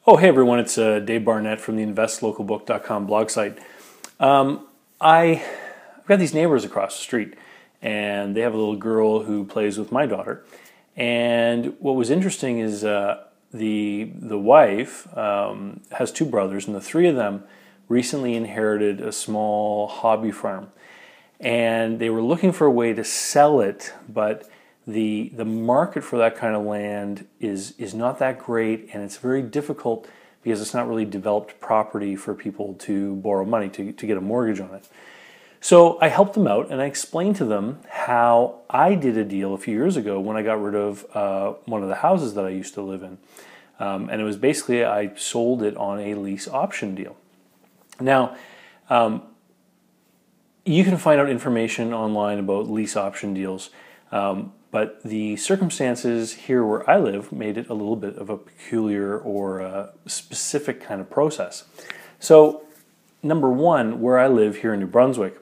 Oh, hey everyone, it's Dave Barnett from the investlocalbook.com blog site. I've got these neighbors across the street, and they have a little girl who plays with my daughter. And what was interesting is the wife has two brothers, and the three of them recently inherited a small hobby farm. And they were looking for a way to sell it, but the market for that kind of land is not that great, and it's very difficult because it's not really developed property for people to borrow money to get a mortgage on it. So I helped them out, and I explained to them how I did a deal a few years ago when I got rid of one of the houses that I used to live in. And it was basically I sold it on a lease option deal. Now, you can find out information online about lease option deals. But the circumstances here where I live made it a little bit of a peculiar or a specific kind of process. So, number one, where I live here in New Brunswick,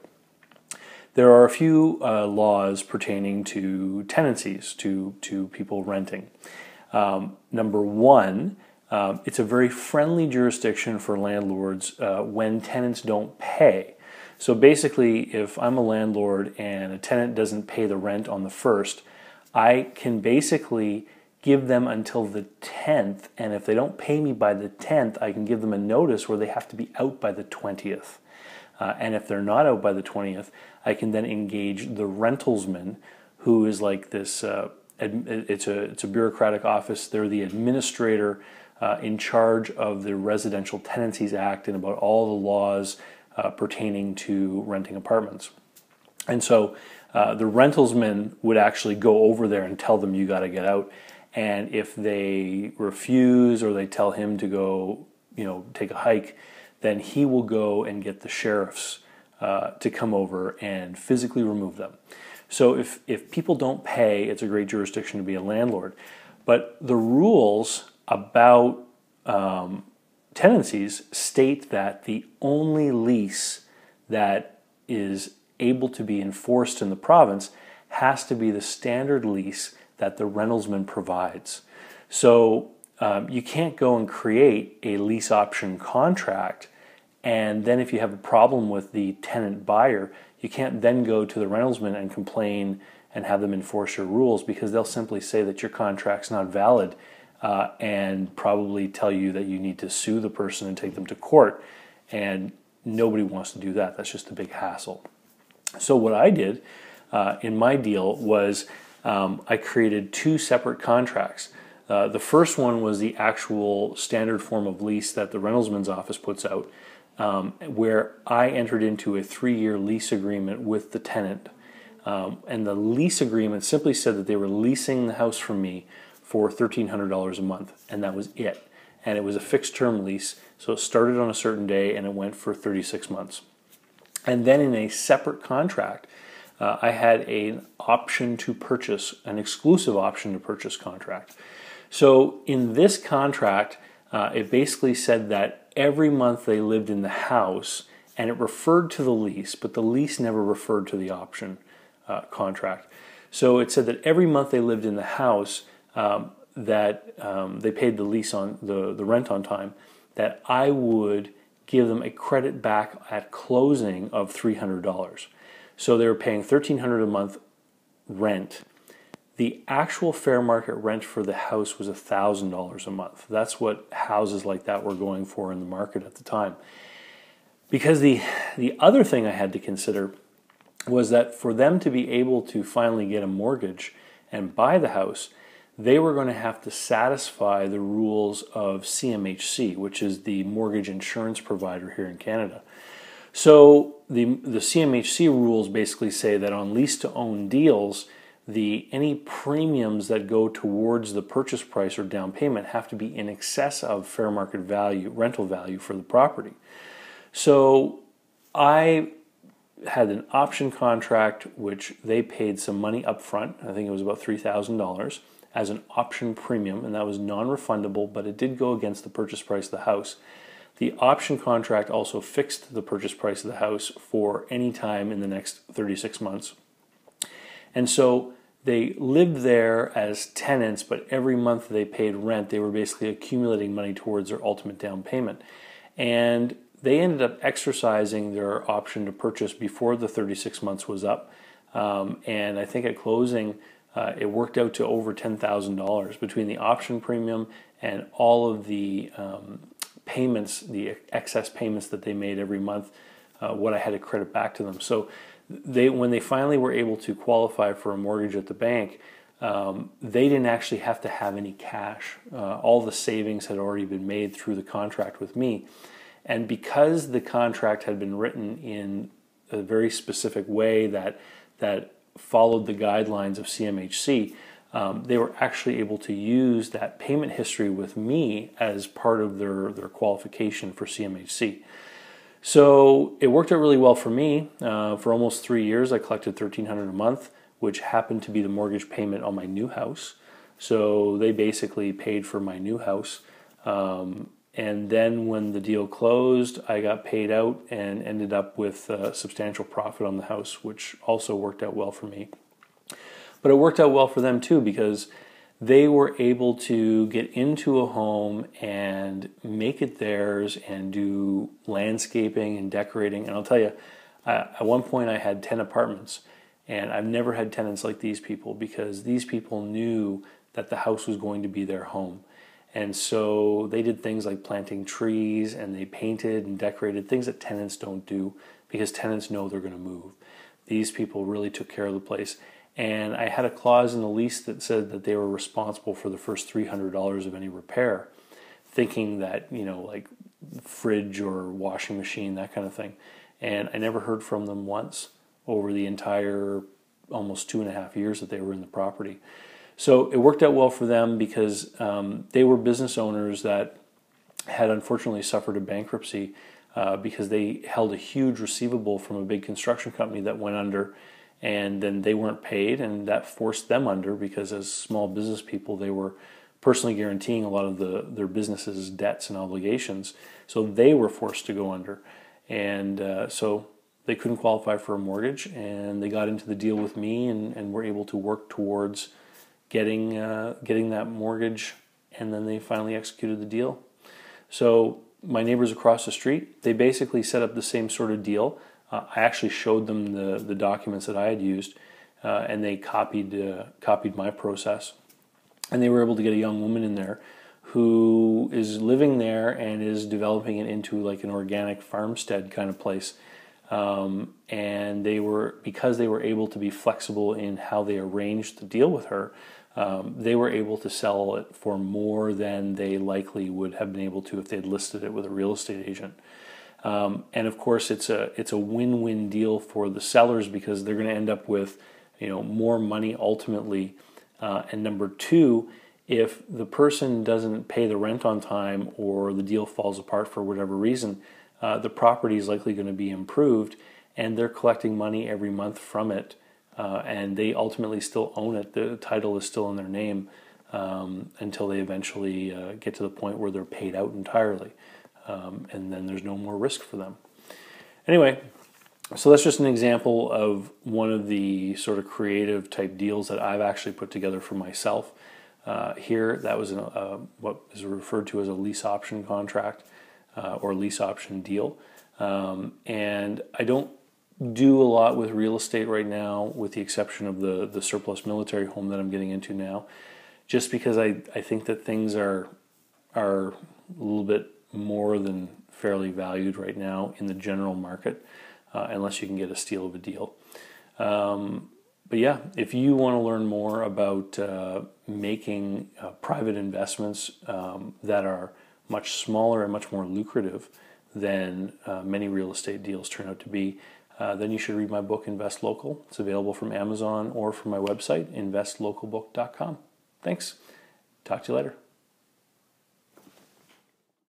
there are a few laws pertaining to tenancies, to people renting. Number one, it's a very friendly jurisdiction for landlords when tenants don't pay. So basically, if I'm a landlord and a tenant doesn't pay the rent on the 1st, I can basically give them until the 10th, and if they don't pay me by the 10th, I can give them a notice where they have to be out by the 20th. And if they're not out by the 20th, I can then engage the rentalsman, who is like this, it's a bureaucratic office. They're the administrator in charge of the Residential Tenancies Act and about all the laws pertaining to renting apartments. And so the rentalsman would actually go over there and tell them you got to get out. And if they refuse or they tell him to go, take a hike, then he will go and get the sheriffs to come over and physically remove them. So if people don't pay, it's a great jurisdiction to be a landlord. But the rules about tenancies state that the only lease that is able to be enforced in the province has to be the standard lease that the rentalsman provides. So you can't go and create a lease option contract, and then if you have a problem with the tenant buyer, you can't then go to the rentalsman and complain and have them enforce your rules, because they'll simply say that your contract's not valid and probably tell you that you need to sue the person and take them to court, and nobody wants to do that. That's just a big hassle. So what I did in my deal was I created two separate contracts. The first one was the actual standard form of lease that the rentalsman's office puts out, where I entered into a 3-year lease agreement with the tenant. And the lease agreement simply said that they were leasing the house from me for $1,300 a month, and that was it. And it was a fixed term lease, so it started on a certain day and it went for 36 months. And then in a separate contract, I had an option to purchase, an exclusive option to purchase contract. So in this contract, it basically said that every month they lived in the house, and it referred to the lease, but the lease never referred to the option contract. So it said that every month they lived in the house, that they paid the lease on the rent on time, that I would give them a credit back at closing of $300. So they were paying $1,300 a month rent. The actual fair market rent for the house was $1,000 a month. That's what houses like that were going for in the market at the time. Because the other thing I had to consider was that for them to be able to finally get a mortgage and buy the house, they were going to have to satisfy the rules of CMHC, which is the mortgage insurance provider here in Canada. So the CMHC rules basically say that on lease-to-own deals, any premiums that go towards the purchase price or down payment have to be in excess of fair market value, rental value for the property. So I had an option contract which they paid some money up front. I think it was about $3,000 as an option premium, and that was non-refundable, but it did go against the purchase price of the house. The option contract also fixed the purchase price of the house for any time in the next 36 months. And so they lived there as tenants, but every month they paid rent. They were basically accumulating money towards their ultimate down payment. And they ended up exercising their option to purchase before the 36 months was up. And I think at closing, it worked out to over $10,000 between the option premium and all of the payments, the excess payments that they made every month, what I had to credit back to them. So when they finally were able to qualify for a mortgage at the bank, they didn't actually have to have any cash. All the savings had already been made through the contract with me. And because the contract had been written in a very specific way that followed the guidelines of CMHC, they were actually able to use that payment history with me as part of their qualification for CMHC. So it worked out really well for me. For almost 3 years, I collected $1,300 a month, which happened to be the mortgage payment on my new house. So they basically paid for my new house. And then when the deal closed, I got paid out and ended up with a substantial profit on the house, which also worked out well for me. But it worked out well for them too, because they were able to get into a home and make it theirs and do landscaping and decorating. And I'll tell you, at one point I had 10 apartments, and I've never had tenants like these people, because these people knew that the house was going to be their home. And so they did things like planting trees, and they painted and decorated, things that tenants don't do, because tenants know they're going to move. These people really took care of the place. And I had a clause in the lease that said that they were responsible for the first $300 of any repair, thinking that, like fridge or washing machine, that kind of thing. And I never heard from them once over the entire almost 2.5 years that they were in the property. So it worked out well for them, because they were business owners that had unfortunately suffered a bankruptcy because they held a huge receivable from a big construction company that went under. And then they weren't paid, and that forced them under, because as small business people, they were personally guaranteeing a lot of their business's debts and obligations. So they were forced to go under. And so they couldn't qualify for a mortgage, and they got into the deal with me and were able to work towards getting that mortgage, and then they finally executed the deal. So my neighbors across the street, they basically set up the same sort of deal. I actually showed them the documents that I had used, and they copied my process. And they were able to get a young woman in there who is living there and is developing it into like an organic farmstead kind of place. And because they were able to be flexible in how they arranged the deal with her, they were able to sell it for more than they likely would have been able to if they had listed it with a real estate agent. And of course, it's a win-win deal for the sellers, because they're going to end up with more money ultimately. And number two, if the person doesn't pay the rent on time, or the deal falls apart for whatever reason, the property is likely going to be improved, and they're collecting money every month from it, and they ultimately still own it. The title is still in their name until they eventually get to the point where they're paid out entirely. And then there's no more risk for them. Anyway, so that's just an example of one of the sort of creative type deals that I've actually put together for myself. Here, that was what is referred to as a lease option contract or lease option deal. And I don't do a lot with real estate right now, with the exception of the surplus military home that I'm getting into now, just because I think that things are a little bit more than fairly valued right now in the general market, unless you can get a steal of a deal. But yeah, if you want to learn more about making private investments that are much smaller and much more lucrative than many real estate deals turn out to be, then you should read my book, Invest Local. It's available from Amazon or from my website, investlocalbook.com. Thanks. Talk to you later.